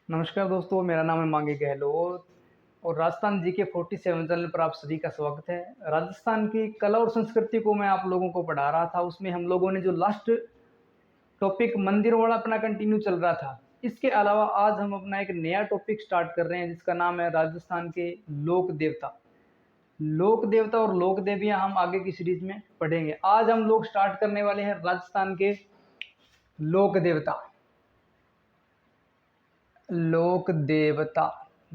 नमस्कार दोस्तों, मेरा नाम है मांगे गहलोत और राजस्थान जी के 47 चैनल पर आप सभी का स्वागत है। राजस्थान की कला और संस्कृति को मैं आप लोगों को पढ़ा रहा था। उसमें हम लोगों ने जो लास्ट टॉपिक मंदिरों वाला अपना कंटिन्यू चल रहा था। इसके अलावा आज हम अपना एक नया टॉपिक स्टार्ट कर रहे हैं जिसका नाम है राजस्थान के लोक देवता। लोक देवता और लोक देवियाँ हम आगे की सीरीज में पढ़ेंगे। आज हम लोग स्टार्ट करने वाले हैं राजस्थान के लोक देवता। लोक देवता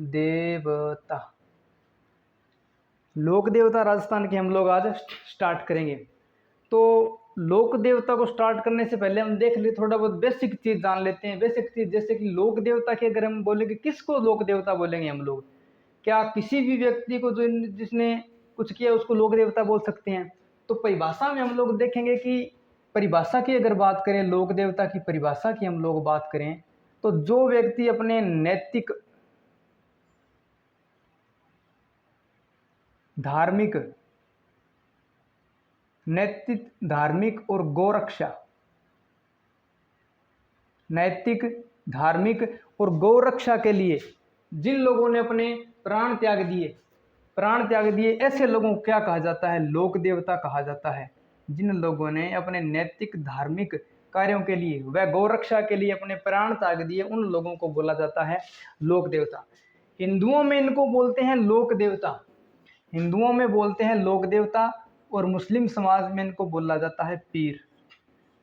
देवता लोक देवता राजस्थान के हम लोग आज स्टार्ट करेंगे। तो लोक देवता को स्टार्ट करने से पहले हम देख ले थोड़ा बहुत बेसिक चीज जान लेते हैं। बेसिक चीज जैसे कि लोक देवता की अगर हम बोलेंगे, किसको लोक देवता बोलेंगे हम लोग? क्या किसी भी व्यक्ति को जो जिसने कुछ किया उसको लोक देवता बोल सकते हैं? तो परिभाषा में हम लोग देखेंगे कि परिभाषा की अगर बात करें, लोक देवता की परिभाषा की हम लोग बात करें तो जो व्यक्ति अपने धार्मिक नैतिक धार्मिक और गौरक्षा नैतिक धार्मिक और गौरक्षा के लिए जिन लोगों ने अपने प्राण त्याग दिए ऐसे लोगों को क्या कहा जाता है? लोक देवता कहा जाता है। जिन लोगों ने अपने नैतिक धार्मिक कार्यों के लिए व गौरक्षा के लिए अपने प्राण त्याग दिए उन लोगों को बोला जाता है लोक देवता। हिंदुओं में इनको बोलते हैं लोक देवता, हिंदुओं में बोलते हैं लोक देवता और मुस्लिम समाज में इनको बोला जाता है पीर।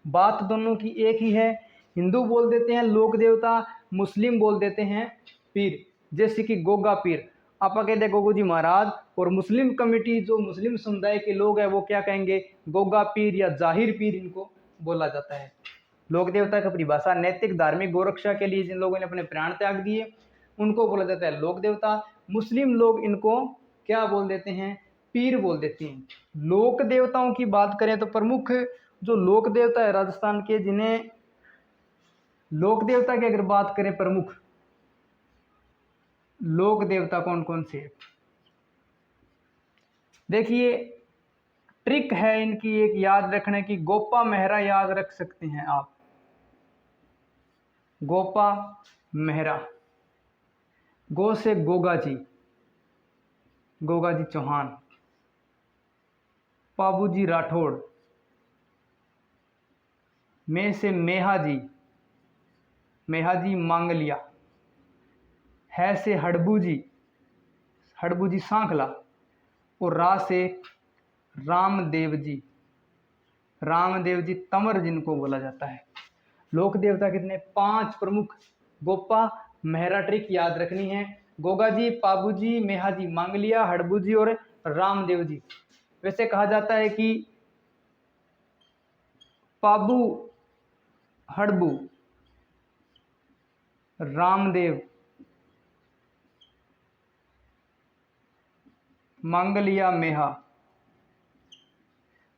बात दोनों की एक ही है। हिंदू बोल देते हैं लोक देवता, मुस्लिम बोल देते हैं पीर। जैसे कि गोगा पीर आप कहते हैं गोगो जी महाराज, और मुस्लिम कमिटी जो मुस्लिम समुदाय के लोग हैं वो क्या कहेंगे? गोगा पीर या जाहिर पीर इनको बोला जाता है। लोक देवता की परिभाषा नैतिक धार्मिक गौरक्षा के लिए जिन लोगों ने अपने प्राण त्याग दिए उनको बोला जाता है लोक देवता। मुस्लिम लोग इनको क्या बोल देते हैं? पीर बोल देते हैं। लोक देवताओं की बात करें तो प्रमुख जो लोक देवता है राजस्थान के, जिन्हें लोक देवता की अगर बात करें प्रमुख लोक देवता कौन कौन से है? देखिए, ट्रिक है इनकी एक याद रखने की। गोपा मेहरा याद रख सकते हैं आप, गोपा मेहरा। गो से गोगा जी, गोगा जी चौहान। पाबू जी राठौड़। में से मेहा जी, मेहा जी मांगलिया। है से हड़बू जी, हड़बू जी सांखला। और रा से रामदेव जी, रामदेव जी तंवर जिनको बोला जाता है। लोक देवता कितने? 5 प्रमुख। गोपा मेहरा ट्रिक याद रखनी है। गोगा जी, पाबू जी, मेहा जी मांगलिया, हड़बू जी और रामदेव जी। वैसे कहा जाता है कि पाबू, हड़बू, रामदेव, मांगलिया, मेहा।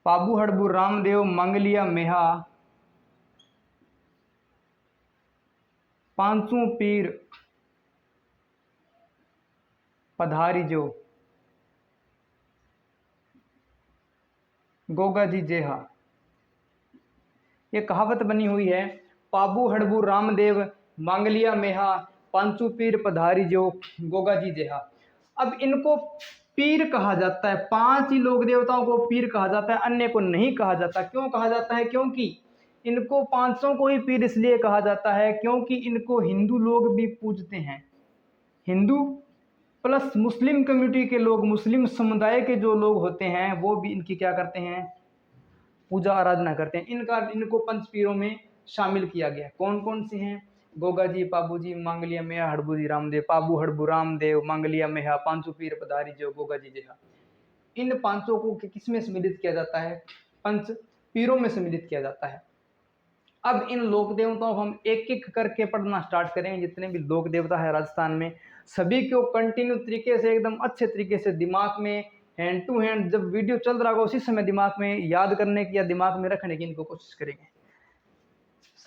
पाबू, हड़बू, रामदेव, मांगलिया, मेहा पांचों पीर पधारी जो गोगा जी जेहा। ये कहावत बनी हुई है, पाबू, हड़बू, रामदेव, मांगलिया, मेहा पांचू पीर पधारी जो गोगा जी जेहा। अब इनको पीर कहा जाता है। 5 ही लोक देवताओं को पीर कहा जाता है, अन्य को नहीं कहा जाता। क्यों कहा जाता है? क्योंकि इनको 500 को ही पीर इसलिए कहा जाता है क्योंकि इनको हिंदू लोग भी पूजते हैं। हिंदू प्लस मुस्लिम कम्युनिटी के लोग, मुस्लिम समुदाय के जो लोग होते हैं वो भी इनकी क्या करते हैं? पूजा आराधना करते हैं। इनको पंचपीरों में शामिल किया गया। कौन कौन से हैं? गोगा जी, पाबू जी, मांगलिया, मेहा, हड़बू जी, रामदेव। पाबू, हड़बू, रामदेव, मांगलिया, मेहा पांचों पीर पधारी जो गोगा जी जेहा। इन पांचों को किस में सम्मिलित किया जाता है? पंच पीरों में सम्मिलित किया जाता है। अब इन लोक देवताओं को हम एक एक करके पढ़ना स्टार्ट करेंगे। जितने भी लोक देवता है राजस्थान में सभी को कंटिन्यू तरीके से, एकदम अच्छे तरीके से दिमाग में हैंड टू हैंड जब वीडियो चल रहा होगा उसी समय दिमाग में याद करने की या दिमाग में रखने की इनको कोशिश करेंगे।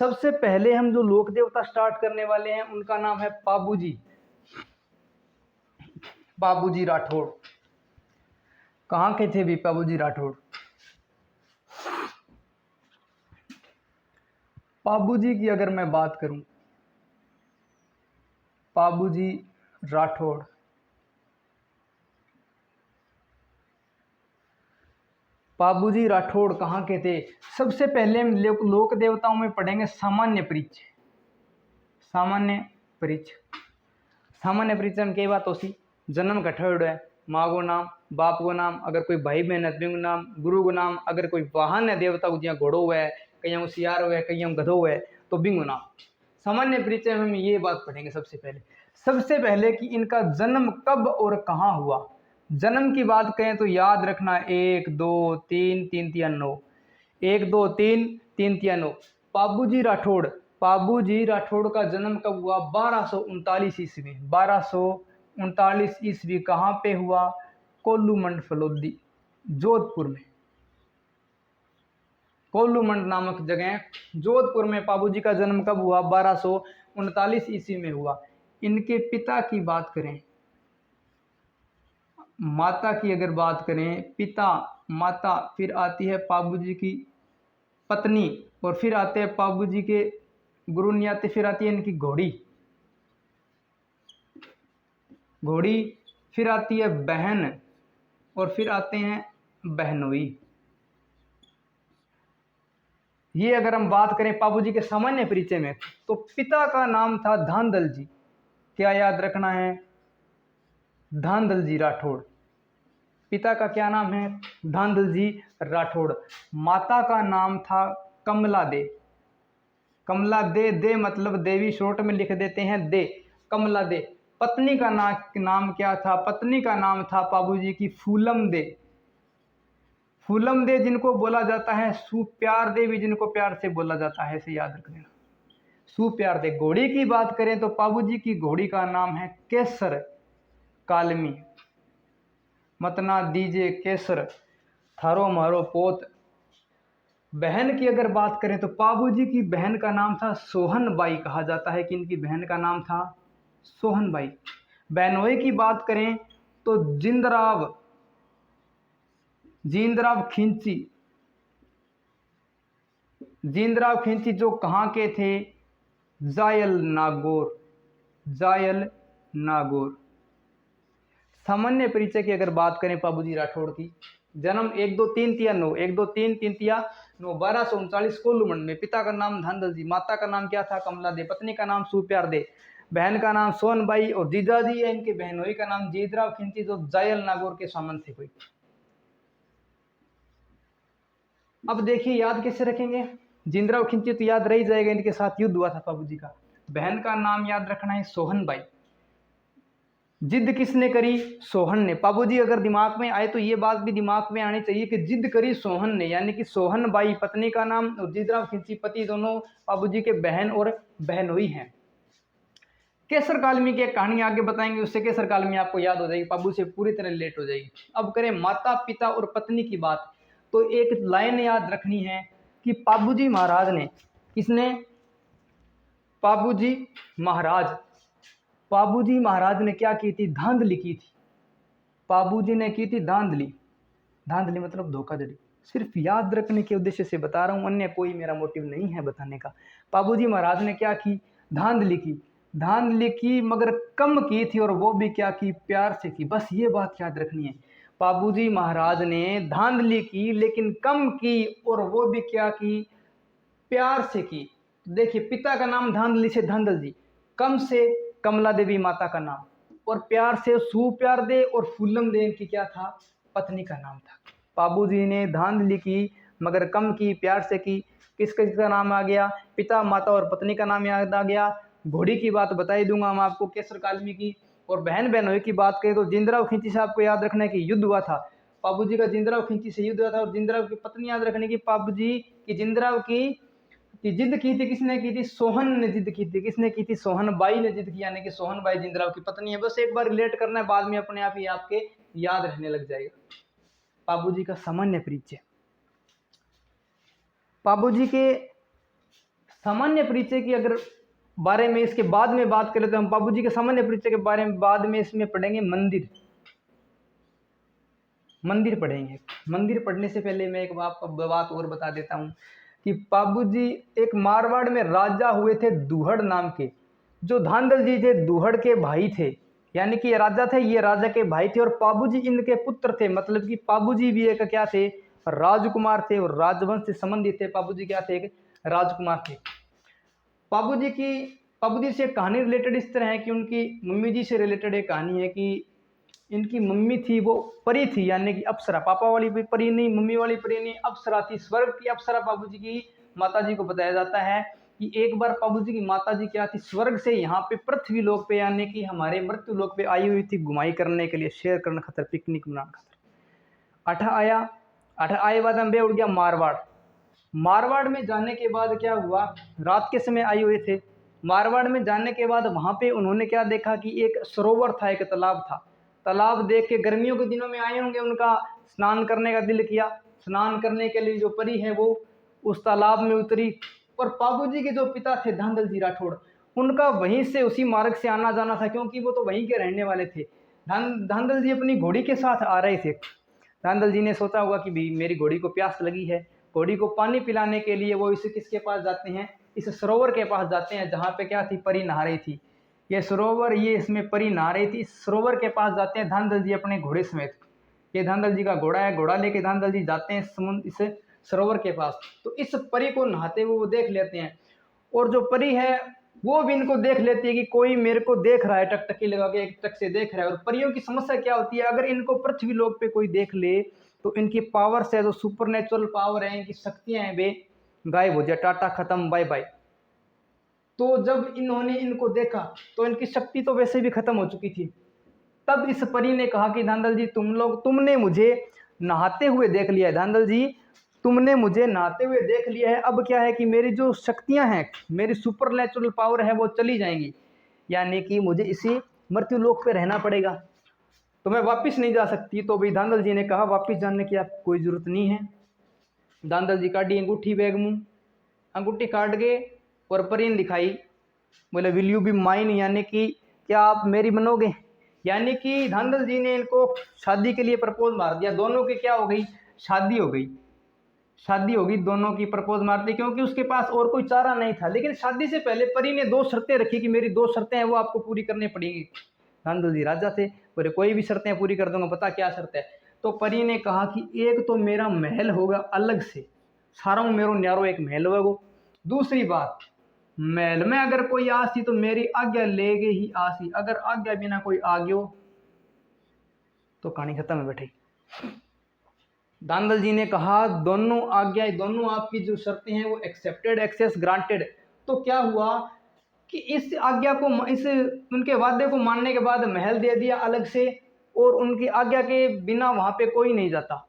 सबसे पहले हम जो लोक देवता स्टार्ट करने वाले हैं उनका नाम है पाबूजी, बाबूजी राठौड़। कहाँ के थे भी बाबूजी राठौड़? बाबूजी की अगर मैं बात करूं पाबूजी राठौड़। पाबूजी राठौड़ कहाँ के थे? सबसे पहले हम लोक देवताओं में पढ़ेंगे सामान्य परिचय। सामान्य परिचय, सामान्य परिचय में कई बात होती, जन्म कठोड़ है, माँ को नाम, बाप को नाम, अगर कोई भाई बहन है तो नाम, गुरु को नाम, अगर कोई वाहन है देवता को जिया घोड़ो है, कहीं होशियार है, कहीं गधो है तो बिंगो नाम। सामान्य परिचय में हम ये बात पढ़ेंगे सबसे पहले कि इनका जन्म कब और कहाँ हुआ। जन्म की बात करें तो याद रखना 1 2 3 3 3 9, 1 2 3 3 3 9। पाबूजी राठौड़ का जन्म कब हुआ? 1239 ईस्वी। 1239 ईस्वी कहाँ पे हुआ? कोल्लूमंड फलोदी, जोधपुर में। कोल्लूमंड नामक जगह जोधपुर में पाबूजी का जन्म कब हुआ? 1239 ईस्वी में हुआ। इनके पिता की बात करें, माता की अगर बात करें, पिता, माता, फिर आती है पाबूजी की पत्नी, और फिर आते हैं पाबूजी के गुरु नहीं आते, फिर आती है इनकी घोड़ी, फिर आती है बहन, और फिर आते हैं बहनोई। ये अगर हम बात करें पाबूजी के सामान्य परिचय में, तो पिता का नाम था धांधल जी। क्या याद रखना है? धांधल जी राठौड़। पिता का क्या नाम है? धांधल जी राठौड़। माता का नाम था कमला दे। कमला दे, दे मतलब देवी, शॉर्ट में लिख देते हैं दे, कमला दे। पत्नी का नाम क्या था? पत्नी का नाम था पाबूजी की फूलम दे। फूलम दे जिनको बोला जाता है सुप्यार दे, भी जिनको प्यार से बोला जाता है, इसे याद रख लेना, सुप्यार दे। घोड़ी की बात करें तो पाबूजी की घोड़ी का नाम है केसर कालमी। मतना दीजे केसर थारो मारो पोत। बहन की अगर बात करें तो पाबूजी की बहन का नाम था सोहन बाई। कहा जाता है कि इनकी बहन का नाम था सोहन बाई। बहनोई की बात करें तो जींदराव खिंची, जो कहाँ के थे? जायल नागौर। सामान्य परिचय की अगर बात करें पाबूजी राठौड़ की, जन्म 1 2 3 3 9, 1 2 3 3 3 9, 1239 कोल्लूमंड में। पिता का नाम धांधल जी, माता का नाम क्या था? कमला दे, पत्नी का नाम सुप्यार दे, बहन का नाम सोनबाई, और जीजाजी है इनके बहनोई का नाम जीतराव खिंची, जो जायल नागौर के सामंत थे कोई। अब देखिए याद कैसे रखेंगे? जिंदराव खिंची तो याद रह जाएगा, इनके साथ युद्ध हुआ था पाबूजी का। बहन का नाम याद रखना है सोहनबाई। जिद किसने करी? सोहन ने। पाबूजी अगर दिमाग में आए तो ये बात भी दिमाग में आनी चाहिए कि जिद करी सोहन ने, यानी कि सोहनबाई पत्नी का नाम और जिंदराव खिंची पति, दोनों पाबूजी के बहन और बहनोई हैं। केसर कालमी की एक कहानी आगे बताएंगे, उससे केसर कालमी आपको याद हो जाएगी, पाबू से पूरी तरह लेट हो जाएगी। अब करें माता पिता और पत्नी की बात, तो एक लाइन याद रखनी है कि पाबूजी महाराज ने, किसने? पाबूजी महाराज ने क्या की थी? धांधली की थी। पाबूजी ने की थी धांधली मतलब धोखाधड़ी। सिर्फ याद रखने के उद्देश्य से बता रहा हूं, अन्य कोई मेरा मोटिव नहीं है बताने का। पाबूजी महाराज ने क्या की? धांधली की, मगर कम की थी, और वो भी क्या की? प्यार से की। बस ये बात याद रखनी है। पाबूजी महाराज ने धांधली की लेकिन कम की, और वो भी क्या की? प्यार से की। देखिए, पिता का नाम धांधली से धांधल जी, कम से कमला देवी माता का नाम, और प्यार से सुप्यार दे, और फूलम दे इनकी क्या था? पत्नी का नाम था। पाबूजी ने धांधली की मगर कम की, प्यार से की। किसका नाम आ गया? पिता, माता और पत्नी का नाम याद आ गया। घोड़ी की बात बताई दूंगा मैं आपको, केसर कालमी की। और बहन बहनोई की बात करें तो जिंदराव खिंची से आपको याद रखना है कि युद्ध हुआ था। पाबूजी का जिंदराव खिंची से युद्ध हुआ था। और जिंदराव की पत्नी याद रखने की, पाबूजी की जिंदराव की जिद की थी। किसने की थी? सोहन ने जिद की थी। किसने की थी? सोहन बाई ने जिद की, यानी कि सोहन बाई जिंदराव की पत्नी है। बस एक बार रिलेट करना है, बाद में अपने आप ही आपके याद रहने लग जाएगा। पाबूजी का सामान्य परिचय। पाबूजी के सामान्य परिचय की अगर बारे में इसके बाद में बात करें तो हम पाबूजी के सामान्य परिचय के बारे में बाद में इसमें पढ़ेंगे। मंदिर पढ़ेंगे। मंदिर पढ़ने से पहले मैं एक बात और बता देता हूं कि पाबूजी एक मारवाड़ में राजा हुए थे, दुहड़ नाम के। जो धांधल जी थे दूहड़ के भाई थे, यानी कि ये राजा थे, ये राजा के भाई थे, और पाबूजी इनके पुत्र थे। मतलब कि पाबूजी भी एक क्या थे, राजकुमार थे, और राजवंश से संबंधित थे। पाबूजी क्या थे, एक राजकुमार थे। पाबूजी की पाबूजी से कहानी रिलेटेड इस तरह है कि उनकी मम्मी जी से रिलेटेड एक कहानी है कि इनकी मम्मी थी वो परी थी, यानी कि अप्सरा। पापा वाली भी परी नहीं, मम्मी वाली परी नहीं, अप्सरा थी, स्वर्ग की अप्सरा पाबूजी की माता जी को बताया जाता है कि एक बार पाबूजी की माता जी क्या थी, स्वर्ग से यहाँ पे पृथ्वी लोक पे, यानी कि हमारे मृत्यु लोक पे आई हुई थी घुमाई करने के लिए, शेयर करने खातर, पिकनिक मनाने खातर। अठा आया, अठा आए बाद हम बे उड़ गया मारवाड़। मारवाड़ में जाने के बाद क्या हुआ, रात के समय आए हुए थे। मारवाड़ में जाने के बाद वहाँ पे उन्होंने क्या देखा कि एक सरोवर था, एक तालाब था। तालाब देख के गर्मियों के दिनों में आए होंगे, उनका स्नान करने का दिल किया। स्नान करने के लिए जो परी है वो उस तालाब में उतरी, और पाबूजी के जो पिता थे धांधल जी राठौड़, उनका वहीं से उसी मार्ग से आना जाना था, क्योंकि वो तो वहीं के रहने वाले थे। धांधल जी अपनी घोड़ी के साथ आ रहे थे। धांधल जी ने सोचा होगा कि भाई मेरी घोड़ी को प्यास लगी है। घोड़ी को पानी पिलाने के लिए वो इस किसके पास जाते हैं, इस सरोवर के पास जाते हैं, जहाँ पे क्या थी, परी नहा रही थी। ये सरोवर, ये इसमें परी नहा रही थी। इस सरोवर के पास जाते हैं धांधल जी अपने घोड़े समेत। ये धांधल जी का घोड़ा है, घोड़ा लेके धांधल जी जाते हैं समुद्र, इस सरोवर के पास। तो इस परी को नहाते हुए वो देख लेते हैं, और जो परी है वो भी इनको देख लेती है कि कोई मेरे को देख रहा है, टकटकी लगा के एक टक से देख रहा है। और परियों की समस्या क्या होती है, अगर इनको पृथ्वी लोक पे कोई देख ले तो इनकी पावर से, जो सुपर नेचुरल पावर है, इनकी शक्तियां हैं, वे गायब हो जाए, टाटा खत्म, बाय बाय। तो जब इन्होंने इनको देखा तो इनकी शक्ति तो वैसे भी खत्म हो चुकी थी। तब इस परी ने कहा कि धांधल जी तुमने मुझे नहाते हुए देख लिया है, धांधल जी तुमने मुझे नहाते हुए देख लिया है। अब क्या है कि मेरी जो शक्तियां हैं, मेरी सुपर नेचुरल पावर है, वो चली जाएंगी, यानी कि मुझे इसी मृत्यु लोक पे रहना पड़ेगा, तो मैं वापस नहीं जा सकती। तो भाई धांधल जी ने कहा वापस जाने की आपको कोई जरूरत नहीं है। धांधल जी काटी अंगूठी बैग मुंह, अंगूठी काट गए और परी ने दिखाई, बोले विल यू बी माइन, यानी कि क्या आप मेरी बनोगे। यानी कि धांधल जी ने इनको शादी के लिए प्रपोज मार दिया। दोनों की क्या हो गई, शादी हो गई। शादी होगी दोनों की, प्रपोज मार दी, क्योंकि उसके पास और कोई चारा नहीं था। लेकिन शादी से पहले परी ने दो शर्तें रखी कि मेरी दो शर्तें हैं, वो आपको पूरी करनी पड़ेगी। धांधल जी राजा थे, बोले कोई भी शर्तें पूरी कर दूंगा, पता क्या शर्त है। तो परी ने कहा कि एक तो मेरा महल होगा अलग से, सारा मेरो न्यारो एक महल होगा वो। दूसरी बात, महल में अगर कोई आसी तो मेरी आज्ञा लेगे ही आसी, अगर आज्ञा बिना कोई आ गयो तो कहानी खत्म है बैठे। धांधल जी ने कहा दोनों आज्ञाएं, दोनों आपकी जो शर्तें हैं वो एक्सेप्टेड, एक्सेस ग्रांटेड। तो क्या हुआ कि इस आज्ञा को, इस उनके वादे को मानने के बाद महल दे दिया अलग से, और उनकी आज्ञा के बिना वहां पे कोई नहीं जाता।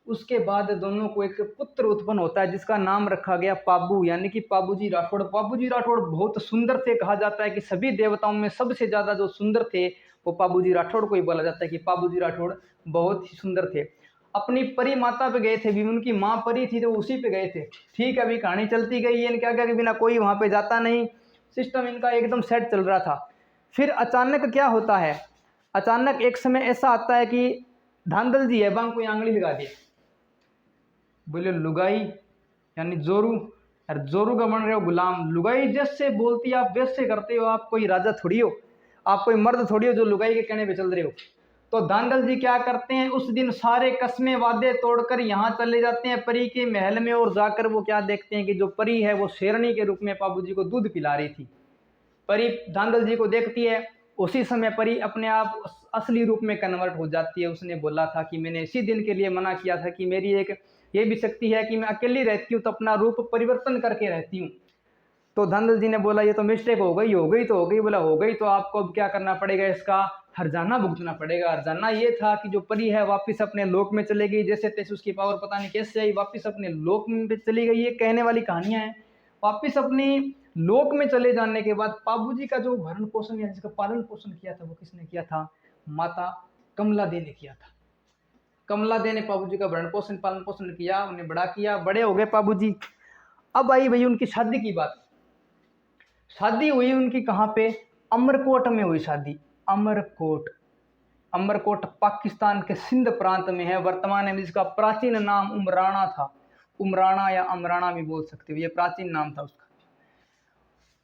उसके बाद दोनों को एक पुत्र उत्पन्न होता है जिसका नाम रखा गया पाबू, यानी कि पाबूजी राठौड़। पाबूजी राठौड़ बहुत सुंदर थे, कहा जाता है कि सभी देवताओं में सबसे ज्यादा जो सुंदर थे वो पाबूजी राठौड़ को ही बोला जाता है कि पाबूजी राठौड़ बहुत ही सुंदर थे। अपनी परी माता पे गए थे भी, उनकी माँ परी थी तो उसी पे गए थे। ठीक है, अभी कहानी चलती गई है, इनके आज्ञा के बिना कोई वहां पे जाता नहीं, सिस्टम इनका एकदम सेट चल रहा था। फिर अचानक क्या होता है, अचानक एक समय ऐसा आता है कि धांधल जी है बांग कोई आंगली लगा दिया, बोले लुगाई, यानी जोरू, यार जोरू का बन रहे हो गुलाम। लुगाई जैसे बोलती है आप वैसे करते हो, आप कोई राजा थोड़ी हो, आप कोई मर्द थोड़ी हो जो लुगाई के कहने पे चल रहे हो। तो धांधल जी क्या करते हैं, उस दिन सारे कस्में वादे तोड़कर यहाँ चले जाते हैं परी के महल में, और जाकर वो क्या देखते हैं कि जो परी है वो शेरनी के रूप में पाबूजी को दूध पिला रही थी। परी धांधल जी को देखती है, उसी समय परी अपने आप असली रूप में कन्वर्ट हो जाती है। उसने बोला था कि मैंने इसी दिन के लिए मना किया था कि मेरी एक ये भी शक्ति है कि मैं अकेली रहती हूँ तो अपना रूप परिवर्तन करके रहती हूँ। तो धांधल जी ने बोला ये तो मिस्टेक हो गई, हो गई तो हो गई। बोला हो गई तो आपको अब क्या करना पड़ेगा, इसका हर्जाना भुगतना पड़ेगा। हर्जाना ये था कि जो परी है वापस अपने लोक में चले गई, जैसे तैसे उसकी पावर पता नहीं कैसे आई, वापस अपने लोक में चली गई। ये कहने वाली कहानियां हैं। वापस अपनी लोक में चले जाने के बाद पाबूजी का जो भरण पोषण या जिसका पालन पोषण किया था वो किसने किया था, माता कमला दे ने किया था। कमला दे ने पाबूजी का भरण पोषण पालन पोषण किया, उन्हें बड़ा किया, बड़े हो गए पाबूजी। अब आई भाई उनकी शादी की बात। शादी हुई उनकी कहाँ पे, अमरकोट में हुई शादी। अमरकोट, अमरकोट पाकिस्तान के सिंध प्रांत में है वर्तमान में, जिसका प्राचीन नाम उमराना था। उमराना या अमराना भी बोल सकते हो, ये प्राचीन नाम था उसका।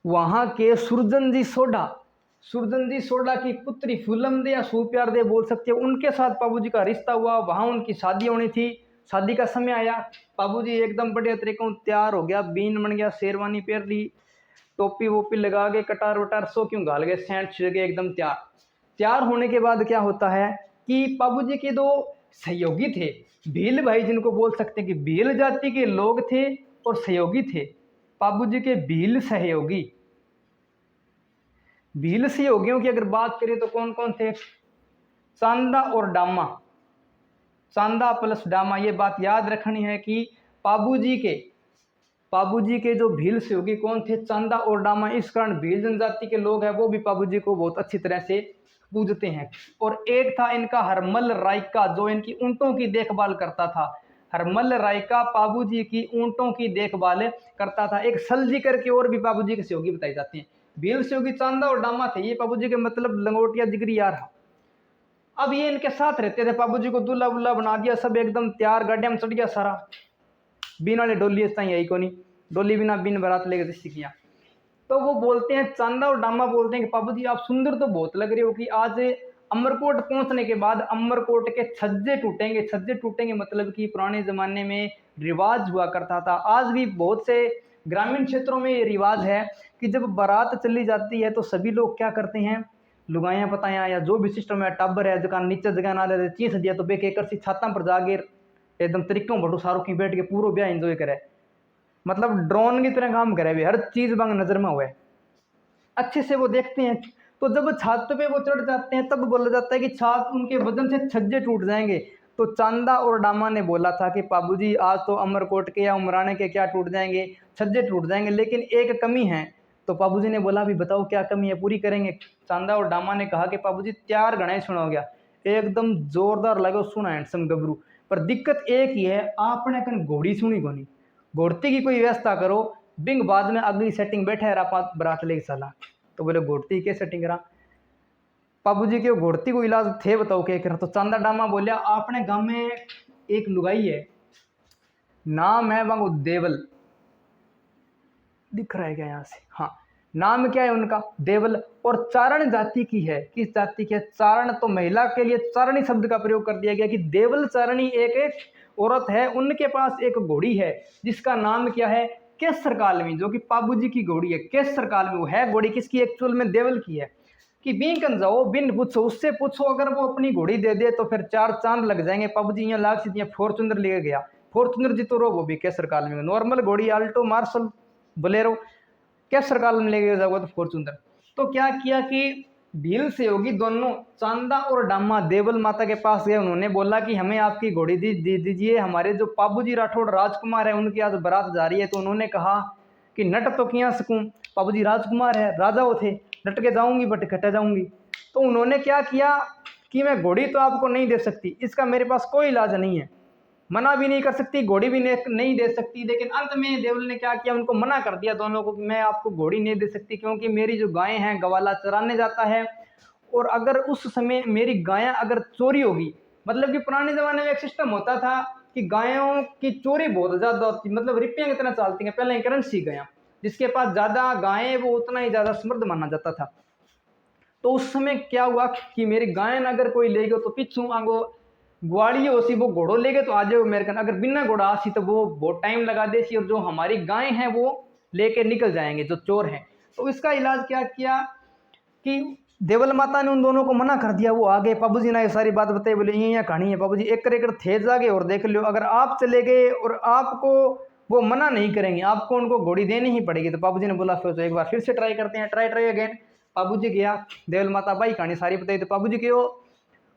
वहाँ के सुरजन जी सोडा की पुत्री फूलम दे या सुप्यार दे बोल सकते हो, उनके साथ बाबूजी का रिश्ता हुआ। वहाँ उनकी शादी होनी थी। शादी का समय आया, बाबूजी एकदम बढ़िया तरीके से तैयार हो गया, बीन बन गया, शेरवानी पहन ली, टोपी वोपी लगा के, कटार वटार सो क्यों गाल गए, सेंट छिड़ गए, एकदम तैयार। तैयार होने के बाद क्या होता है कि बाबूजी के दो सहयोगी थे, भील भाई जिनको बोल सकते हैं, कि भील जाति के लोग थे और सहयोगी थे। बाबूजी के भील सहयोगियों की अगर बात करें तो कौन कौन थे? चांदा और डामा, चांदा प्लस डामा। ये बात याद रखनी है कि बाबूजी के जो भील सहयोगी कौन थे? चांदा और डामा। इस कारण भील जनजाति के लोग हैं वो भी बाबूजी को बहुत अच्छी तरह से पूजते हैं। और एक था इनका हरमल रायका, जो इनकी ऊंटों की देखभाल करता था। हरमल रायका बाबूजी की ऊंटों की देखभाल करता था। एक सलजी करके और भी बाबूजी के सहयोगी बताए जाते हैं। भील सहयोगी चांदा और डामा थे, ये बाबूजी के मतलब लंगोटिया जिगरी यार। अब ये इनके साथ रहते थे, बाबूजी को दूल्हा बुल्ला बना दिया, सब एकदम तैयार, गाड़िया में चढ़ गया सारा। बिन वाले डोली यही को नहीं, डोली बिना बिन बारात लेके जैसे किया। तो वो बोलते हैं, चांदा और डामा बोलते हैं कि बाबूजी आप सुंदर तो बहुत लग रहे हो, कि आज अमरकोट पहुंचने के बाद अमरकोट के छज्जे टूटेंगे। छज्जे टूटेंगे मतलब कि पुराने जमाने में रिवाज हुआ करता था, आज भी बहुत से ग्रामीण क्षेत्रों में ये रिवाज है कि जब बारात चली जाती है तो सभी लोग क्या करते हैं, लुगाइयाँ पताया या जो भी सिस्टम है, टाबर है जगह नीचे जगह ना ले चीज दिया तो बेके कर सी छाता पर जाके एकदम तरीकों बढ़ो सारों की बैठ के पूरा ब्याह एंजॉय करे, मतलब ड्रोन की तरह काम करे भी, हर चीज बंग नजर में हुए, अच्छे से वो देखते हैं। तो जब छत पे वो चढ़ जाते हैं तब बोला जाता है कि छत उनके वजन से छज्जे टूट जाएंगे। तो चांदा और डामा ने बोला था कि बाबूजी आज तो अमरकोट के या उमराने के क्या टूट जाएंगे, छज्जे टूट जाएंगे, लेकिन एक कमी है। तो बाबूजी ने बोला भी बताओ क्या कमी है, पूरी करेंगे। चांदा और डामा ने कहा कि बाबूजी त्यार गणाई सुना हो गया, एकदम जोरदार लगो सुना हैंडसम गबरू, पर दिक्कत एक ही है, आपने कन घोड़ी सुनी कोनी, घोड़ती की कोई व्यवस्था करो, बिंग बाद में अगली सेटिंग बैठे है आप बरात लेके चला। तो बोले घोड़ती के सेटिंग करा, बाबूजी के घोड़ती को इलाज थे बताओ क्या करा। तो चांदा डामा बोलिया आपने गांव में एक लुगाई है, नाम है वहां देवल, दिख रहा है क्या यहाँ से? हाँ, नाम क्या है उनका? देवल, और चारण जाति की है। किस जाति की है? चारण। तो महिला के लिए चारणी शब्द का प्रयोग कर दिया गया कि देवल चारणी एक औरत है, उनके पास एक घोड़ी है जिसका नाम क्या है? केसर कालमी, जो कि बाबूजी की घोड़ी है केसर कालमी। वो है घोड़ी किसकी? एक्चुअल में देवल की है। कि बीकन जाओ बिन पूछो, उससे पूछो, अगर वो अपनी घोड़ी दे दे तो फिर चार चांद लग जाएंगे। बाबूजी यहाँ लाख से फॉर्चुनर लेके गया, फॉर्चुनर जी तो रो वो भी केसर कालमी में, नॉर्मल घोड़ी आल्टो मार्शल बोलेरो केसर कालमी लेके जाओगे तो फॉर्चुनर। तो क्या किया कि भील से होगी दोनों चांदा और डामा देवल माता के पास गए, उन्होंने बोला कि हमें आपकी घोड़ी दे दीजिए, हमारे जो बाबूजी राठौड़ राजकुमार है उनकी आज बारात जा रही है। तो उन्होंने कहा कि नट तो किया सकूं, बाबूजी राजकुमार है, राजा वो थे, नट के जाऊंगी बट कटे जाऊंगी। तो उन्होंने क्या किया कि मैं घोड़ी तो आपको नहीं दे सकती, इसका मेरे पास कोई इलाज नहीं है, मना भी नहीं कर सकती, घोड़ी भी नहीं दे सकती। लेकिन अंत में देवल ने क्या किया, उनको मना कर दिया दोनों को कि मैं आपको घोड़ी नहीं दे सकती, क्योंकि मेरी जो गायें हैं गवाला चराने जाता है, और अगर उस समय मेरी गायें अगर चोरी होगी, मतलब कि पुराने जमाने में एक सिस्टम होता था कि गायों की चोरी बहुत ज्यादा होती, मतलब रिपियां की तरह चलती हैं पहले करेंसी गायें, जिसके पास ज्यादा गायें वो उतना ही ज्यादा समृद्ध माना जाता था। तो उस समय क्या हुआ कि मेरी गायन अगर कोई ले गयो तो पिछू आगो ग्वाड़ी होसी वो घोड़ो ले गए तो आ जाओ मेरे कन, अगर बिना घोड़ा आसी तो वो बहुत टाइम लगा देसी, और जो हमारी गाय हैं वो लेके निकल जाएंगे जो चोर हैं। तो इसका इलाज क्या किया कि देवल माता ने उन दोनों को मना कर दिया। वो आगे बाबूजी ने सारी बात बताई, बोले ये यहाँ कहानी है बाबूजी, एक कर थे जागे और देख लो, अगर आप चले गए और आपको वो मना नहीं करेंगे, आपको उनको घोड़ी देनी ही पड़ेगी। तो बाबूजी ने बोला फिर तो एक बार फिर से ट्राई करते हैं, ट्राई अगेन। बाबूजी गया, देवल माता भाई कहानी सारी बताई। तो बाबूजी क्यों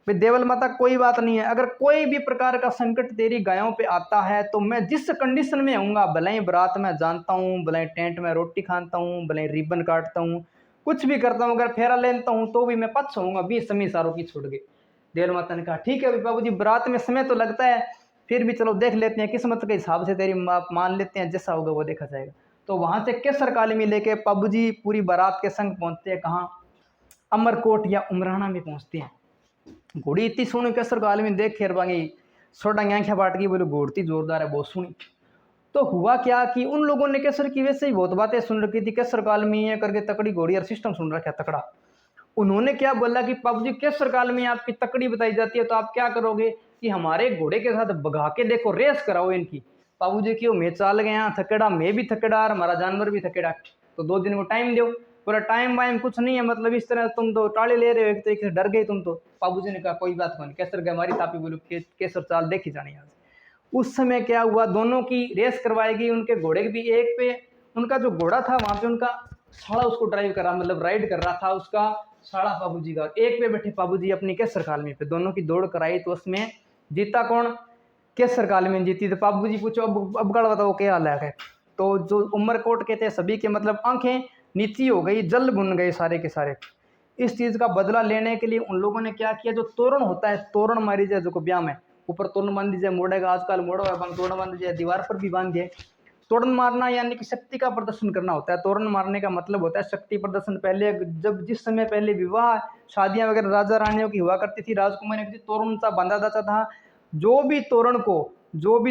भाई देवल माता कोई बात नहीं है, अगर कोई भी प्रकार का संकट तेरी गायों पे आता है तो मैं जिस कंडीशन में आऊँगा, भले ही बारात में जानता हूँ, भले ही टेंट में रोटी खाता हूँ, भले ही रिबन काटता हूँ, कुछ भी करता हूँ, अगर फेरा लेता हूँ तो भी मैं पक्ष होऊंगा 20 समय सारों की छोड़ के। देवल माता ने कहा ठीक है बाबूजी, बारात में समय तो लगता है, फिर भी चलो देख लेते हैं, किस्मत के हिसाब से तेरी मान लेते हैं, जैसा होगा वो देखा जाएगा। तो वहां से केसर कालमी लेके बाबूजी पूरी बारात के संग पहुंचते हैं कहाँ? अमरकोट या उमराना में पहुंचते हैं। घोड़ी इतनी सोनी केसर कालमी देख खेर बांगी छोटा आंखें बाट की, बोले घोड़ती जोरदार है बहुत सुनी। तो हुआ क्या कि उन लोगों ने केसर की वैसे ही बहुत बातें सुन रखी थी, केसर काल में ये करके तकड़ी घोड़ी और सिस्टम सुन रखा तकड़ा। उन्होंने क्या बोला कि बाबू जी केसर काल में आपकी तकड़ी बताई जाती है तो आप क्या करोगे कि हमारे घोड़े के साथ भगा के देखो, रेस कराओ इनकी। बाबू जी क्यों, मैं चाल गया थकेड़ा, मैं भी थकेड़ा और हमारा जानवर भी थकेड़ा, तो 2 दिन को टाइम दो। पूरा टाइम वाइम कुछ नहीं है, मतलब इस तरह तुम तो टाले ले रहे हो, एक तरीके से डर गए तुम तो। बाबू जी ने कहा कोई बात नहीं, केसर गए हमारी तापी बोलो केसर चाल देखी जानी आज। उस समय क्या हुआ, दोनों की रेस करवाई गई, उनके घोड़े भी एक पे, उनका जो घोड़ा था वहां पे उनका साला उसको ड्राइव कर रहा, मतलब राइड कर रहा था उसका साला बाबू जी का, एक पे बैठे बाबू जी अपनी केसर कालमी पे। दोनों की दौड़ कराई तो उसमें जीता कौन, केसर कालमी जीती। तो बाबू जी पूछो अब गढ़ बताओ क्या हाल है। तो जो उमरकोट के थे सभी के मतलब आंखें नीची हो गई, जल बुन गए सारे के सारे। इस चीज का बदला लेने के लिए उन लोगों ने क्या किया, जो तोरण होता है, तोरण मारी जाए जो ब्याह में ऊपर तोरण बांध दीजिए, मोड़ेगा आजकल मोड़ो है, तोरण बांध दीजिए, दीवार पर भी बांध दिए। तोरण मारना यानी कि शक्ति का प्रदर्शन करना होता है। तोरण मारने का मतलब होता है शक्ति प्रदर्शन। पहले जब जिस समय पहले विवाह शादियां वगैरह राजा रानियों की हुआ करती थी, राजकुमारी की तोरण सा बांधा जाता था। जो भी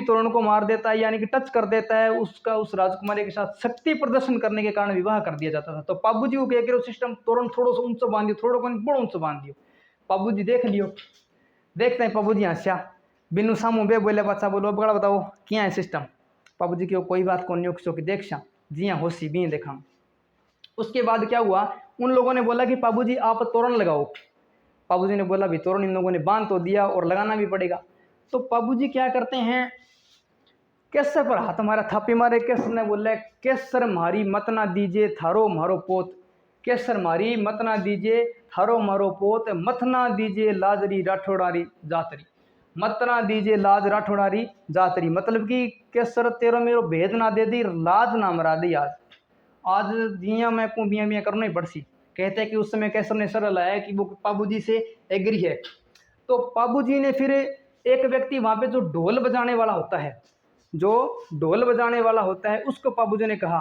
तोरण को मार देता है यानी कि टच कर देता है, उसका उस राजकुमारी के साथ शक्ति प्रदर्शन करने के कारण विवाह कर दिया जाता था। तो बाबू जी को कह करो सिस्टम तोरण थोड़ा सा ऊंचा बांध दियो, थोड़ा बड़ा ऊंचा बांध दियो। बाबू जी देख लियो, देखते हैं बाबू जी हंसा बिनु सामू बे बोले बच्चा बोलो बड़ा बताओ क्या है सिस्टम। बाबू जी की कोई बात को न्योक की देख सा जी हाँ होशी भी देखा। उसके बाद क्या हुआ, उन लोगों ने बोला कि बाबू जी आप तोरण लगाओ। बाबू जी ने बोला भी तोरण इन लोगों ने बांध तो दिया और लगाना भी पड़ेगा। तो बाबू जी क्या करते हैं, केसर पर हाथ मारा, थापी मारे। केसर ने बोला केसर मारी मत ना दीजिए थारो मारो पोत, केसर मारी मत ना दीजिए थारो मारो पोत, मत ना दीजिए लाजरी राठौड़ारी जातरी, मत ना दीजिए लाज राठौड़ारी जातरी। मतलब कि केसर तेरो मेरो भेद ना दे दी, लाज ना मरा दी आज आज जिया मैं कुंबियां बियां करना ही पड़सी। कहते हैं कि उस समय केसर ने सर लाया कि वो बाबू जी से एग्री है। तो बाबू जी ने फिर एक व्यक्ति वहां पे जो ढोल बजाने वाला होता है, जो ढोल बजाने वाला होता है उसको बाबू जी ने कहा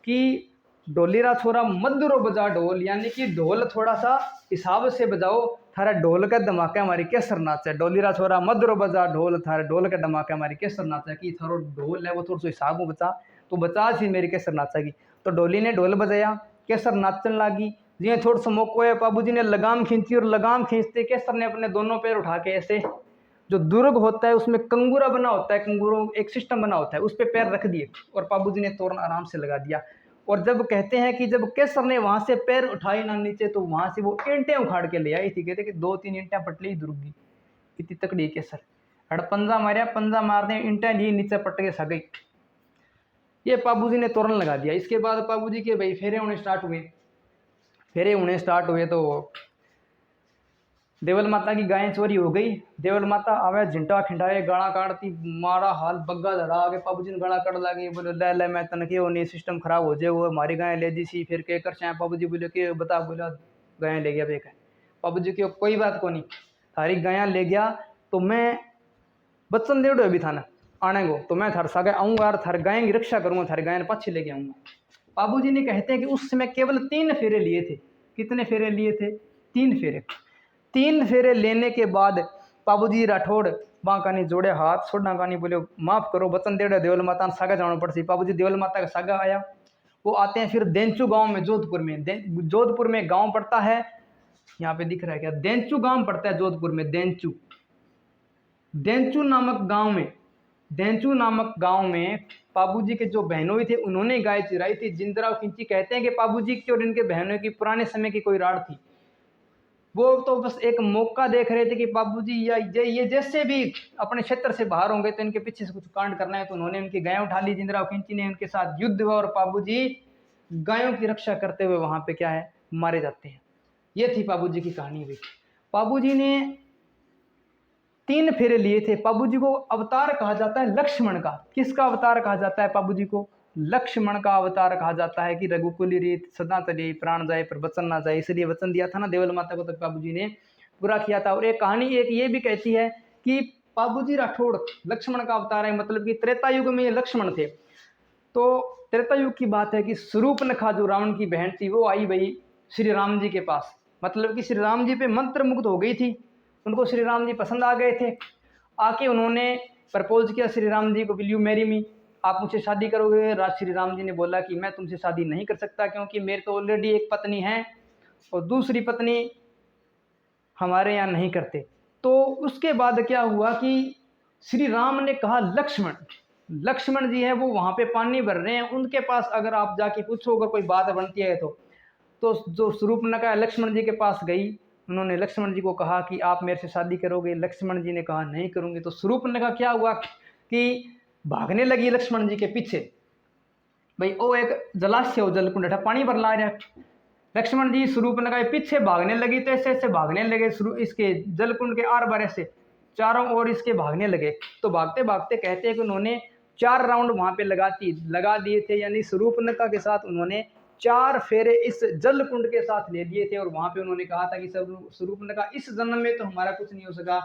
कि ढोलीरा छोरा मधुरो बजा ढोल, यानी कि ढोल थोड़ा सा हिसाब से बजाओ, थारा ढोल का धमाका हमारी केसर नाच है। डोलीरा छोरा मधुरो बजा ढोल, थारे ढोल का धमाका हमारी केसर नाच है, कि थारो ढोल है वो थोड़ा सा हिसाब में बचा तो बचा सी मेरी केसर नाचेगी। तो डोली ने ढोल बजाया, केसर नाचन लगी। जिये थोड़ा सा मौको है बाबू जी ने लगाम खींची, और लगाम खींचते केसर ने अपने दोनों पैर उठा के ऐसे, जो दुर्ग होता है उसमें कंगूरा बना होता है, कंगूरों एक सिस्टम बना होता है, उस पर पैर रख दिए और बाबू जी ने तोरण आराम से लगा दिया। और जब कहते हैं कि जब केसर ने वहां से पैर उठाई ना नीचे, तो वहां से वो ईंटें उखाड़ के ले आई थी। कहते कि 2-3 ईंटें पटली दुर्ग की, इतनी तकड़ी केसर। हड़ पंजा मारिया, पंजा मारने ईंटें ली नीचे पट के सग गई। ये बाबू जी ने तोरण लगा दिया। इसके बाद बाबू जी के भाई फेरे होने स्टार्ट हुए। फेरे होने स्टार्ट हुए तो देवल माता की गायें चोरी हो गई। देवल माता आवे झिंटा खिंडाए, गाड़ा काटती, मारा हाल बग्गा धरा आगे बाबू जी ने गाड़ा कट लगी। बोले ले ले मैं तन के नहीं सिस्टम खराब हो जाए, वो हमारी गायें ले दी सी। फिर के कर चाहे बाबू जी बोले कि बता, बोला गायें ले गया बेक। बाबू जी की कोई बात को नहीं, थारी गायें ले गया तो मैं बच्चन दे अभी थाना आने को, तो मैं थार सागे आऊँगा और थार गायें की रक्षा करूँगा, थारे गायें पाछे लेके आऊँगा। बाबू जी ने कहते हैं कि उस समय केवल 3 फेरे लिए थे। कितने फेरे लिए थे? 3 फेरे। 3 फेरे लेने के बाद बाबू जी राठौड़ वहाँ कानी जोड़े हाथ, छोड़ना कानी बोले माफ करो वचन देड़े देवल माता सागा जाना पड़सी। बाबू जी देवल माता का सागा आया। वो आते हैं फिर देंचू गांव में, जोधपुर में। जोधपुर में गांव पड़ता है, यहाँ पे दिख रहा है क्या, देंचू गांव पड़ता है जोधपुर में। देंचू, देंचू नामक गांव में, देंचू नामक गांव में बाबू जी के जो बहनोई थे उन्होंने गाय चराई थी। जिंदराव खिंची कहते हैं कि बाबू जी की और इनके बहनों की पुराने समय की कोई राड़ थी। वो तो बस एक मौका देख रहे थे कि बाबू जी या ये जैसे भी अपने क्षेत्र से बाहर होंगे तो इनके पीछे से कुछ कांड करना है। तो उन्होंने उनकी गायें उठा ली। जिंदराव खिंची ने उनके साथ युद्ध हुआ और बाबू जी गायों की रक्षा करते हुए वहां पे क्या है, मारे जाते हैं। ये थी बाबू जी की कहानी हुई। बाबू जी ने 3 फेरे लिए थे। बाबू जी को अवतार कहा जाता है लक्ष्मण का। किसका अवतार कहा जाता है बाबू जी को? लक्ष्मण का अवतार कहा जाता है कि रघुकुली रीत सदा चले प्राण जाए पर वचन ना जाए, इसलिए वचन दिया था ना देवल माता को, तब बाबू जी ने पूरा किया था। और एक कहानी एक ये भी कहती है कि बाबू जी राठौड़ लक्ष्मण का अवतार है, मतलब कि त्रेता युग में ये लक्ष्मण थे। तो त्रेता युग की बात है कि शूर्पणखा जो रावण की बहन थी वो आई भाई श्री राम जी के पास, मतलब कि श्री राम जी पे मंत्र मुग्ध हो गई थी। उनको श्री राम जी पसंद आ गए थे। आके उन्होंने प्रपोज किया श्री राम जी को, विल यू मैरी मी। आप मुझसे शादी करोगे? श्री राम जी ने बोला कि मैं तुमसे शादी नहीं कर सकता, क्योंकि मेरे तो ऑलरेडी एक पत्नी है और दूसरी पत्नी हमारे यहाँ नहीं करते। तो उसके बाद क्या हुआ कि श्री राम ने कहा लक्ष्मण, लक्ष्मण जी हैं वो वहाँ पे पानी भर रहे हैं, उनके पास अगर आप जाके पूछो अगर कोई बात बनती है तो जो शूर्पणखा लक्ष्मण जी के पास गई, उन्होंने लक्ष्मण जी को कहा कि आप मेरे से शादी करोगे? लक्ष्मण जी ने कहा नहीं करूंगी। तो शूर्पणखा क्या हुआ कि भागने लगी लक्ष्मण जी के पीछे। भाई वो एक जलाशय हो, जलकुंड है, पानी भर ला रहा है। लक्ष्मण जी शूर्पणखा के पीछे भागने लगी, तो ऐसे ऐसे भागने लगे इसके जलकुंड के आर बार से चारों ओर इसके भागने लगे। तो भागते भागते कहते हैं कि उन्होंने 4 राउंड वहां पे लगा दिए थे, यानी शूर्पणखा के साथ उन्होंने 4 फेरे इस जलकुंड के साथ ले लिए थे। और वहां पे उन्होंने कहा था कि शूर्पणखा इस जन्म में तो हमारा कुछ नहीं हो सका,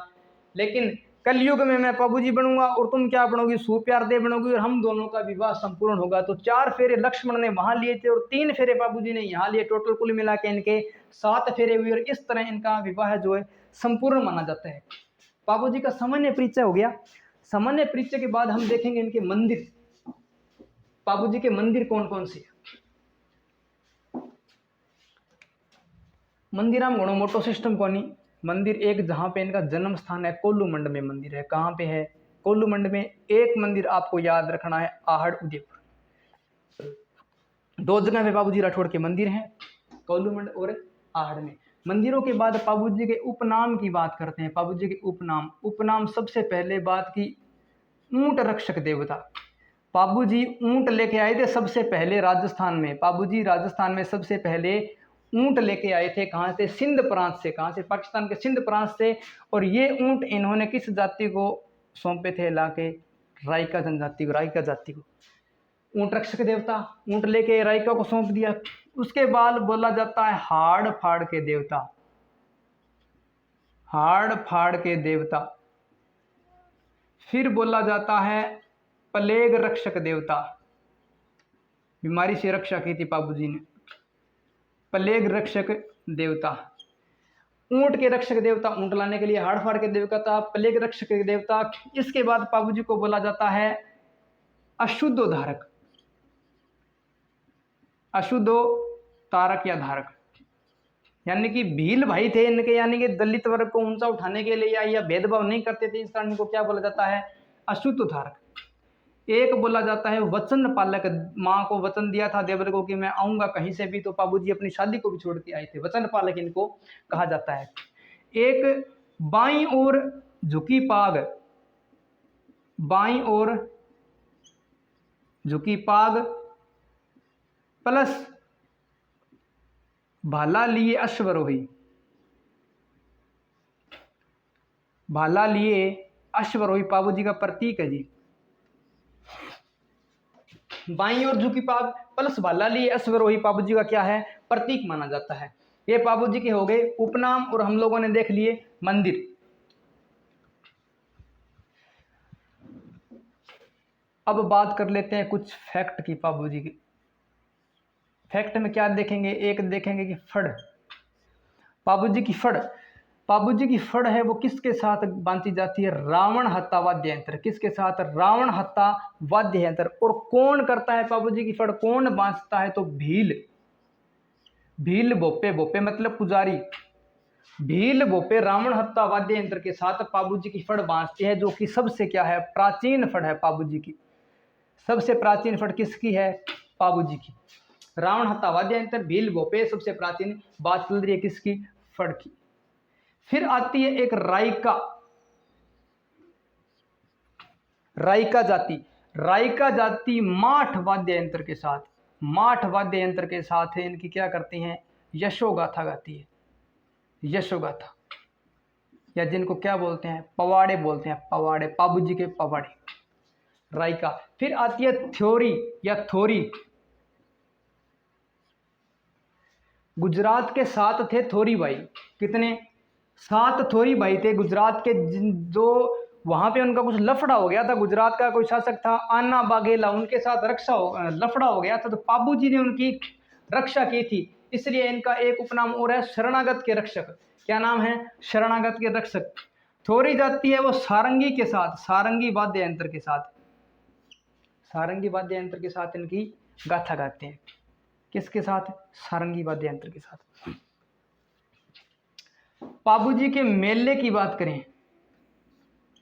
लेकिन कलयुग में मैं प्रभु जी बनूंगा और तुम क्या बनोगी? सुप्यार देव बनोगी और हम दोनों का विवाह संपूर्ण होगा। तो 4 फेरे लक्ष्मण ने वहां लिए थे और 3 फेरे बाबू जी ने यहाँ लिए। टोटल कुल मिला के इनके 7 फेरे हुए और इस तरह इनका विवाह जो है संपूर्ण माना जाता है। बाबू जी का सामान्य परिचय हो गया। सामान्य परिचय के बाद हम देखेंगे इनके मंदिर। बाबू जी के मंदिर कौन कौन से? मंदिर हम घणो मोटो सिस्टम कोनी। मंदिर एक जहाँ पे इनका जन्म स्थान है कोल्लूमंड में मंदिर है। कहाँ पे है? कोल्लूमंड में। एक मंदिर आपको याद रखना है आहड़ उदयपुर। 2 जगह पे बाबूजी राठौड़ के मंदिर हैं, कोल्लूमंड और आहड़ में। मंदिरों के बाद बाबूजी के उपनाम की बात करते हैं। बाबूजी के उपनाम सबसे पहले बात की ऊंट रक्षक देवता। बाबूजी ऊंट लेके आए थे सबसे पहले राजस्थान में। बाबूजी राजस्थान में सबसे पहले ऊंट लेके आए थे। कहाँ से? सिंध प्रांत से। कहाँ से? पाकिस्तान के सिंध प्रांत से। और ये ऊंट इन्होंने किस जाति को सौंपे थे? लाके राइका जनजाति को, राइका जाति को। ऊंट रक्षक देवता, ऊंट लेके राइका को सौंप दिया। उसके बाद बोला जाता है हाड़ फाड़ के देवता। हाड़ फाड़ के देवता। फिर बोला जाता है प्लेग रक्षक देवता। बीमारी से रक्षा की थी बाबूजी ने। प्लेग रक्षक देवता। ऊंट के रक्षक देवता, ऊंट लाने के लिए हाड़ फाड़ के देवता। प्लेग रक्षक देवता। इसके बाद बाबूजी को बोला जाता है अशुद्धो धारक, अशुद्धो तारक या धारक। यानी कि भील भाई थे इनके, यानी कि दलित वर्ग को ऊंचा उठाने के लिए या भेदभाव नहीं करते थे, इस कारण इनको क्या बोला जाता है? अशुद्ध धारक। एक बोला जाता है वचन पालक। माँ को वचन दिया था देवर को कि मैं आऊंगा कहीं से भी, तो बाबूजी अपनी शादी को भी छोड़ के आए थे। वचन पालक इनको कहा जाता है। एक बाईं ओर झुकी पाग, बाईं ओर झुकी पाग प्लस भाला लिए अश्वरोही। भाला लिए अश्वरोही बाबूजी का प्रतीक है जी। बाईं ओर झुकी पाग प्लस भाला लिए अश्वरोही बाबूजी का क्या है? प्रतीक माना जाता है। ये बाबूजी के हो गए उपनाम और हम लोगों ने देख लिए मंदिर। अब बात कर लेते हैं कुछ फैक्ट की बाबूजी की। फैक्ट में क्या देखेंगे? एक देखेंगे कि फड़, बाबूजी की फड़। बाबूजी की फड़ है वो किसके साथ बांधी जाती है? रावण हत्ता वाद्य यंत्र। किसके साथ? रावण हत्ता वाद्य यंत्र। और कौन करता है बाबूजी की फड़? कौन बांधता है? तो भील। भील भोपे, भोपे मतलब पुजारी। भील भोपे रावण हत्ता वाद्य यंत्र के साथ बाबूजी की फड़ बांधते हैं, जो कि सबसे क्या है? प्राचीन फड़ है बाबूजी की। सबसे प्राचीन फड़ किसकी है? बाबूजी की। रावण हत्ता वाद्य यंत्र, भील भोपे, सबसे प्राचीन बात चल रही है किसकी? फड़ की। फिर आती है एक राइका, राइका जाति। राइका जाति माठ वाद्य यंत्र के साथ, माठ वाद्य यंत्र के साथ है इनकी क्या करती हैं? यशोगाथा गाती है। यशोगाथा, या जिनको क्या बोलते हैं? पवाड़े बोलते हैं। पवाड़े, बाबूजी के पवाड़े, राइका। फिर आती है थ्योरी या थोरी। गुजरात के 7 थे थोरी भाई। कितने? 7 थोरी भाई थे गुजरात के, जो वहां पे उनका कुछ लफड़ा हो गया था। गुजरात का कोई शासक था आना बाघेला, उनके साथ लफड़ा हो गया था, तो बाबूजी ने उनकी रक्षा की थी। इसलिए इनका एक उपनाम और है शरणागत के रक्षक। क्या नाम है? शरणागत के रक्षक। थोरी जाती है वो सारंगी के साथ, सारंगी वाद्य यंत्र के साथ, सारंगी वाद्य यंत्र के साथ इनकी गाथा गाते हैं। किसके साथ? सारंगी वाद्य यंत्र के साथ। पाबू जी के मेले की बात करें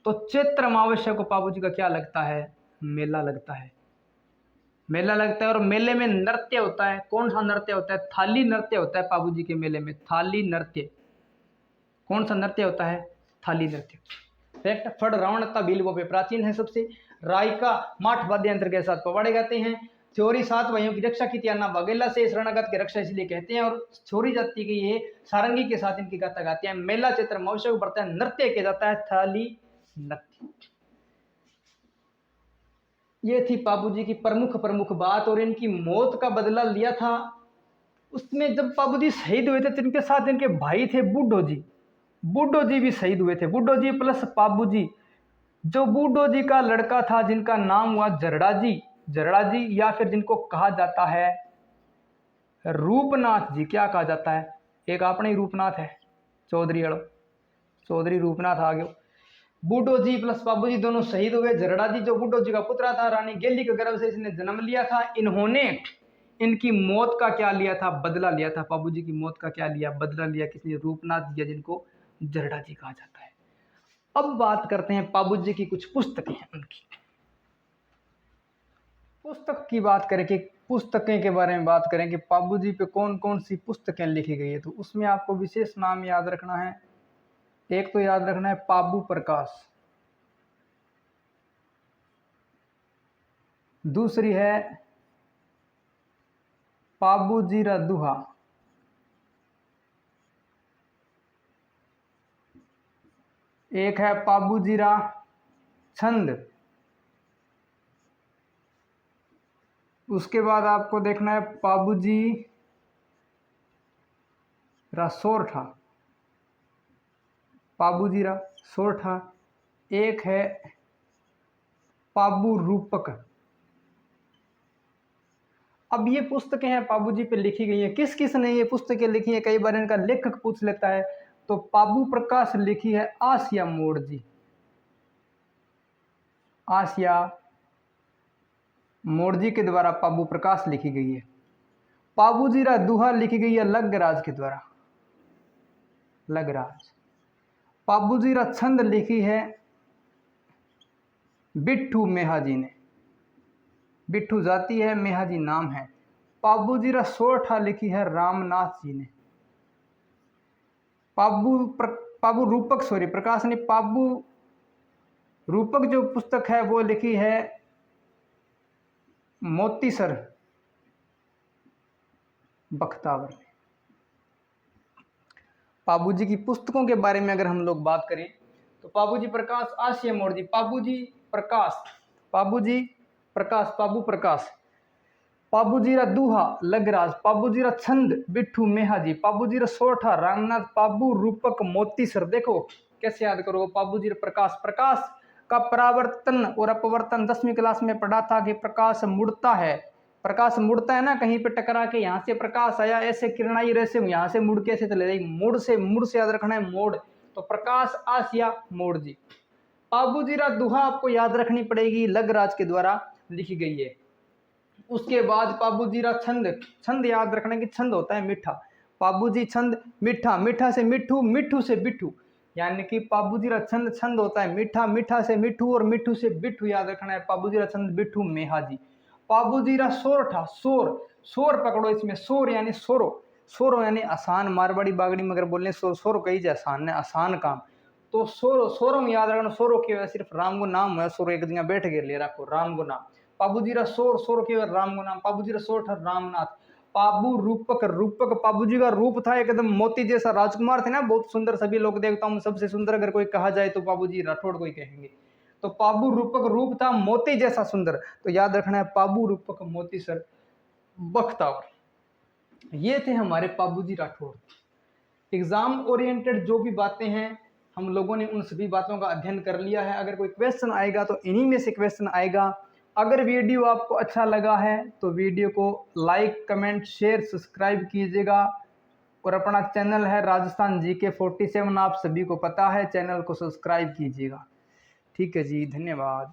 तो चैत्र अमावस्या को पाबू जी का क्या लगता है? मेला लगता है। मेला लगता है और मेले में नृत्य होता है। कौन सा नृत्य होता है? थाली नृत्य होता है पाबू जी के मेले में। थाली नृत्य। कौन सा नृत्य होता है? थाली नृत्य। करेक्ट। फड़ रावणता भील वो पे प्राचीन है सबसे। रायका माठ वाद्य यंत्र के साथ पवाड़े गाते हैं। छोरी 7 भाइयों की रक्षा की त्याना बघेला से शरणागत की रक्षा इसलिए कहते हैं। और छोरी जाति की ये सारंगी के साथ इनकी गाथा गाते हैं। मेला चैत्र महोत्सव बढ़ता है, नृत्य किया जाता है थाली नृत्य। ये थी पाबू जी की प्रमुख बात। और इनकी मौत का बदला लिया था उसमें जब पाबू जी शहीद हुए थे तो इनके साथ इनके भाई थे बूढ़ो जी। बूढ़ो जी भी शहीद हुए थे। बूढ़ो जी प्लस पाबू जी। जो बूढ़ो जी का लड़का था जिनका नाम हुआ जरड़ा जी, जरड़ा जी, या फिर जिनको कहा जाता है रूपनाथ जी। क्या कहा जाता है? एक अपने ही रूपनाथ है, चौधरी अड़ो, चौधरी रूपनाथ आ गयो। बूढ़ो जी प्लस बाबू जी दोनों शहीद हुए। जरड़ा जी जो बूढ़ो जी का पुत्र था, रानी गेली के गर्भ से इसने जन्म लिया था। इन्होंने इनकी मौत का क्या लिया था? बदला लिया था। बाबू जी की मौत का क्या लिया? बदला लिया। किसने? रूपनाथ जी, जिनको जरड़ा जी कहा जाता है। अब बात करते हैं बाबू जी की कुछ पुस्तकें हैं उनकी। पुस्तक की बात करें कि पुस्तकें के बारे में बात करें कि बाबू जी पे कौन कौन सी पुस्तकें लिखी गई है, तो उसमें आपको विशेष नाम याद रखना है। एक तो याद रखना है पाबू प्रकाश, दूसरी है पाबू जीरा दुहा, एक है पाबू जीरा छंद, उसके बाद आपको देखना है पाबू जी रा सोरठा, पाबू जी रा सोरठा, एक है पाबू रूपक। अब ये पुस्तकें हैं पाबू जी पे लिखी गई हैं। किस किस ने ये पुस्तकें लिखी हैं? कई बार इनका लेखक पूछ लेता है। तो पाबू प्रकाश लिखी है आसिया मोड़ जी, आसिया मोड़ जी के द्वारा पाबू प्रकाश लिखी गई है। पाबू जी रा दुहा लिखी गई है लगराज के द्वारा, लगराज। पाबू जी रा छंद लिखी है बिट्ठू मेहा जी ने, बिट्ठू जाति है, मेहा जी नाम है। पाबू जी रा सोरठा लिखी है रामनाथ जी ने। पाबू रूपक, सॉरी प्रकाश ने पाबू रूपक जो पुस्तक है वो लिखी है मोतीसर बख्तावर ने। पाबू जी की पुस्तकों के बारे में अगर हम लोग बात करें तो पाबू जी प्रकाश आसिया मोड़ जी, पाबू जी प्रकाश, पाबू जी प्रकाश, पाबू प्रकाश, पाबू जी रा दूहा लगराज, पाबू जी रा छंद बिट्ठू मेहा जी, पाबू जी रा सोरठा रामनाथ, पाबू रूपक मोतीसर। देखो कैसे याद करो। पाबू जी रा प्रकाश, प्रकाश का परावर्तन और अपवर्तन 10वीं क्लास में पढ़ा था कि प्रकाश मुड़ता है। प्रकाश मुड़ता है ना, कहीं पे टकरा के यहाँ से प्रकाश आया, ऐसे किरण आई, ऐसे यहाँ से मुड़ के ऐसे चले गई। मुड़ से याद रखना है, मोड़। तो प्रकाश आसिया मोड़ जी। पाबू जी रा दुहा आपको याद रखनी पड़ेगी, लगराज के द्वारा लिखी गई है। उसके बाद पाबू जी रा छंद, छंद याद रखना कि छंद होता है मीठा। पाबू जी छंद मीठा, मीठा से मिठू, मिठू से बिट्ठू, यानी कि पाबू जी रा छंद, छंद होता है मीठा, मीठा से मिठू और मिठू से बिट्ठू याद रखना है। पाबू जी रा छंद बिट्ठू मेहा जी। पाबू जी रा सोरठा, सोर, सोर पकड़ो इसमें, सोर यानी सोरो, सोरो यानी आसान। मारवाड़ी बागड़ी में अगर बोलने सोर, सोरो कही जाए आसान है, आसान काम। तो सोरो, सोरो में याद रखना, सोरो की वजह सिर्फ राम को नाम है, सोरो एक दिन बैठ के ले रखो राम को नाम। पाबू जी रा सोर, सोर के राम को नाम, पाबू जी रा सोरठा रामनाथ। पाबू रूपक, रूपक पाबू जी का रूप था एकदम मोती जैसा, राजकुमार थे ना, बहुत सुंदर। सभी लोग देवताओं में सबसे सुंदर अगर कोई कहा जाए तो पाबू जी राठौड़ को ही कहेंगे। तो पाबू रूपक रूप था मोती जैसा सुंदर। तो याद रखना है पाबू रूपक मोतीसर बख्तावर। ये थे हमारे पाबू जी राठौड़। एग्जाम ओरिएंटेड जो भी बातें हैं हम लोगों ने उन सभी बातों का अध्ययन कर लिया है। अगर कोई क्वेश्चन आएगा तो इन्हीं में से क्वेश्चन आएगा। अगर वीडियो आपको अच्छा लगा है तो वीडियो को लाइक, कमेंट, शेयर, सब्सक्राइब कीजिएगा। और अपना चैनल है राजस्थान जीके 47, आप सभी को पता है, चैनल को सब्सक्राइब कीजिएगा। ठीक है जी, धन्यवाद।